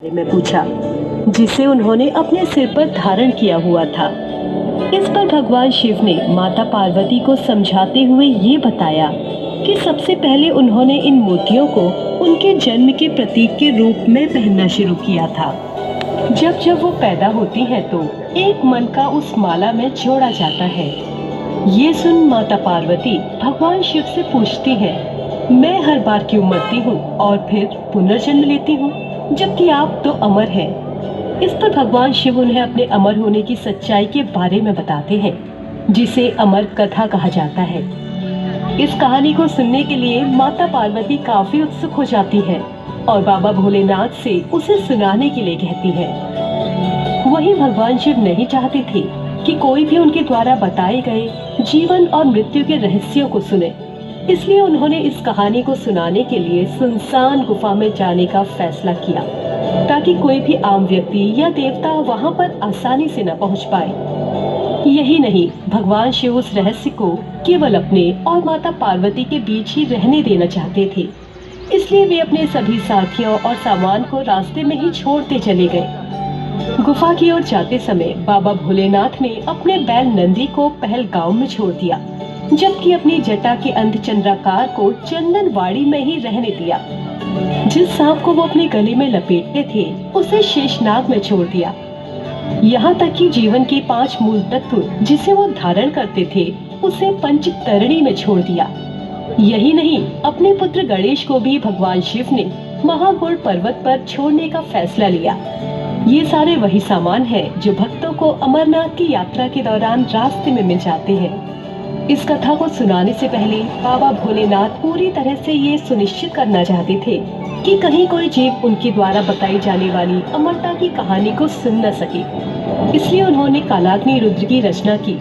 में पूछा, जिसे उन्होंने अपने सिर पर धारण किया हुआ था। इस पर भगवान शिव ने माता पार्वती को समझाते हुए ये बताया कि सबसे पहले उन्होंने इन मोतियों को उनके जन्म के प्रतीक के रूप में पहनना शुरू किया था। जब जब वो पैदा होती है तो एक मन का उस माला में जोड़ा जाता है। ये सुन माता पार्वती भगवान शिव से पूछती है, मैं हर बार क्यों मरती हूँ और फिर पुनर्जन्म लेती हूँ, जबकि आप तो अमर हैं। इस पर भगवान शिव उन्हें अपने अमर होने की सच्चाई के बारे में बताते हैं, जिसे अमर कथा कहा जाता है। इस कहानी को सुनने के लिए माता पार्वती काफी उत्सुक हो जाती है और बाबा भोलेनाथ से उसे सुनाने के लिए कहती है। वहीं भगवान शिव नहीं चाहते थे कि कोई भी उनके द्वारा बताए गए जीवन और मृत्यु के रहस्यों को सुने, इसलिए उन्होंने इस कहानी को सुनाने के लिए सुनसान गुफा में जाने का फैसला किया, ताकि कोई भी आम व्यक्ति या देवता वहां पर आसानी से न पहुंच पाए। यही नहीं, भगवान शिव उस रहस्य को केवल अपने और माता पार्वती के बीच ही रहने देना चाहते थे। इसलिए वे अपने सभी साथियों और सामान को रास्ते में ही छोड़ते चले गए। गुफा की ओर जाते समय बाबा भोलेनाथ ने अपने बैल नंदी को पहलगांव में छोड़ दिया, जबकि अपनी जटा के अर्धचंद्राकार को चंदनवाड़ी में ही रहने दिया। जिस सांप को वो अपने गले में लपेटते थे उसे शेषनाग में छोड़ दिया। यहाँ तक कि जीवन के 5 मूल तत्व जिसे वो धारण करते थे उसे पंचतरणी में छोड़ दिया। यही नहीं, अपने पुत्र गणेश को भी भगवान शिव ने महागौड़ पर्वत पर छोड़ने का फैसला लिया। ये सारे वही सामान हैं जो भक्तों को अमरनाथ की यात्रा के दौरान रास्ते में मिल जाते हैं। इस कथा को सुनाने से पहले बाबा भोलेनाथ पूरी तरह से ये सुनिश्चित करना चाहते थे कि कहीं कोई जीव उनके द्वारा बताई जाने वाली अमरता की कहानी को सुन न सके। इसलिए उन्होंने कालाग्नि रुद्र की रचना की।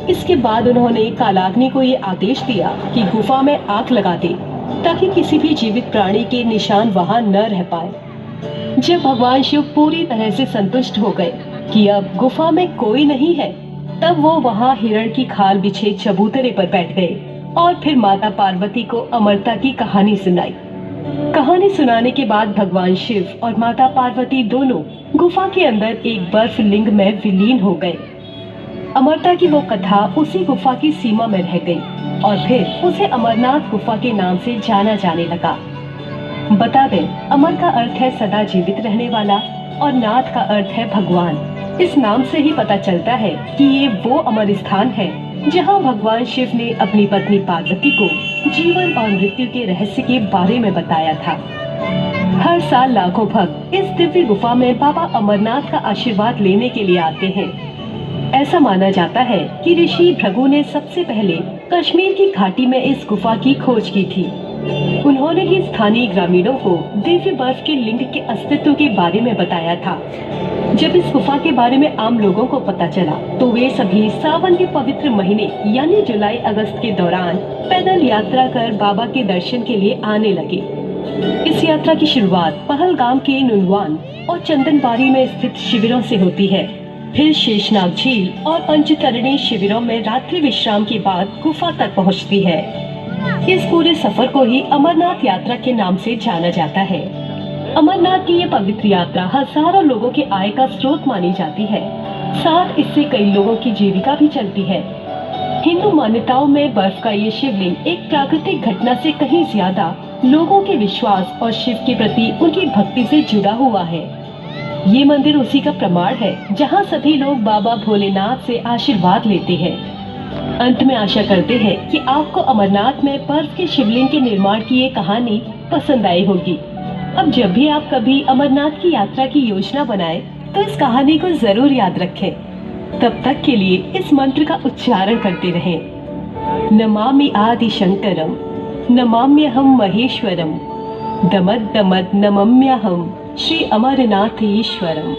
इसके बाद उन्होंने कालाग्नि को ये आदेश दिया कि गुफा में आग लगा दे, ताकि किसी भी जीवित प्राणी के निशान वहाँ न रह पाए। जब भगवान शिव पूरी तरह से संतुष्ट हो गए कि अब गुफा में कोई नहीं है, तब वो वहाँ हिरण की खाल बिछे चबूतरे पर बैठ गए और फिर माता पार्वती को अमरता की कहानी सुनाई। कहानी सुनाने के बाद भगवान शिव और माता पार्वती दोनों गुफा के अंदर एक बर्फ लिंग में विलीन हो गए। अमरता की वो कथा उसी गुफा की सीमा में रह गई और फिर उसे अमरनाथ गुफा के नाम से जाना जाने लगा। बता दें, अमर का अर्थ है सदा जीवित रहने वाला और नाथ का अर्थ है भगवान। इस नाम से ही पता चलता है कि ये वो अमर स्थान है जहां भगवान शिव ने अपनी पत्नी पार्वती को जीवन और मृत्यु के रहस्य के बारे में बताया था। हर साल लाखों भक्त इस दिव्य गुफा में बाबा अमरनाथ का आशीर्वाद लेने के लिए आते हैं। ऐसा माना जाता है कि ऋषि भृगु ने सबसे पहले कश्मीर की घाटी में इस गुफा की खोज की थी। उन्होंने ही स्थानीय ग्रामीणों को दिव्य बर्फ के लिंग के अस्तित्व के बारे में बताया था। जब इस गुफा के बारे में आम लोगों को पता चला तो वे सभी सावन के पवित्र महीने यानी जुलाई अगस्त के दौरान पैदल यात्रा कर बाबा के दर्शन के लिए आने लगे। इस यात्रा की शुरुआत पहलगाम के नुनवान और चंदनबाड़ी में स्थित शिविरों से होती है। फिर शेषनाग झील और पंचतरणी शिविरों में रात्रि विश्राम के बाद गुफा तक पहुंचती है। इस पूरे सफर को ही अमरनाथ यात्रा के नाम से जाना जाता है। अमरनाथ की ये पवित्र यात्रा हजारों लोगों के आय का स्रोत मानी जाती है। साथ इससे कई लोगों की जीविका भी चलती है। हिंदू मान्यताओं में बर्फ का ये शिवलिंग एक प्राकृतिक घटना से कहीं ज्यादा लोगों के विश्वास और शिव के प्रति उनकी भक्ति से जुड़ा हुआ है। ये मंदिर उसी का प्रमाण है जहाँ सभी लोग बाबा भोलेनाथ से आशीर्वाद लेते हैं। अंत में आशा करते हैं कि आपको अमरनाथ में बर्फ के शिवलिंग के निर्माण की ये कहानी पसंद आई होगी। अब जब भी आप कभी अमरनाथ की यात्रा की योजना बनाएं, तो इस कहानी को जरूर याद रखें। तब तक के लिए इस मंत्र का उच्चारण करते रहें। नमामि आदि शंकरम, नमाम्यहम महेश्वरम, दमद दमद नमम्यहम श्री अमरनाथ ईश्वरम।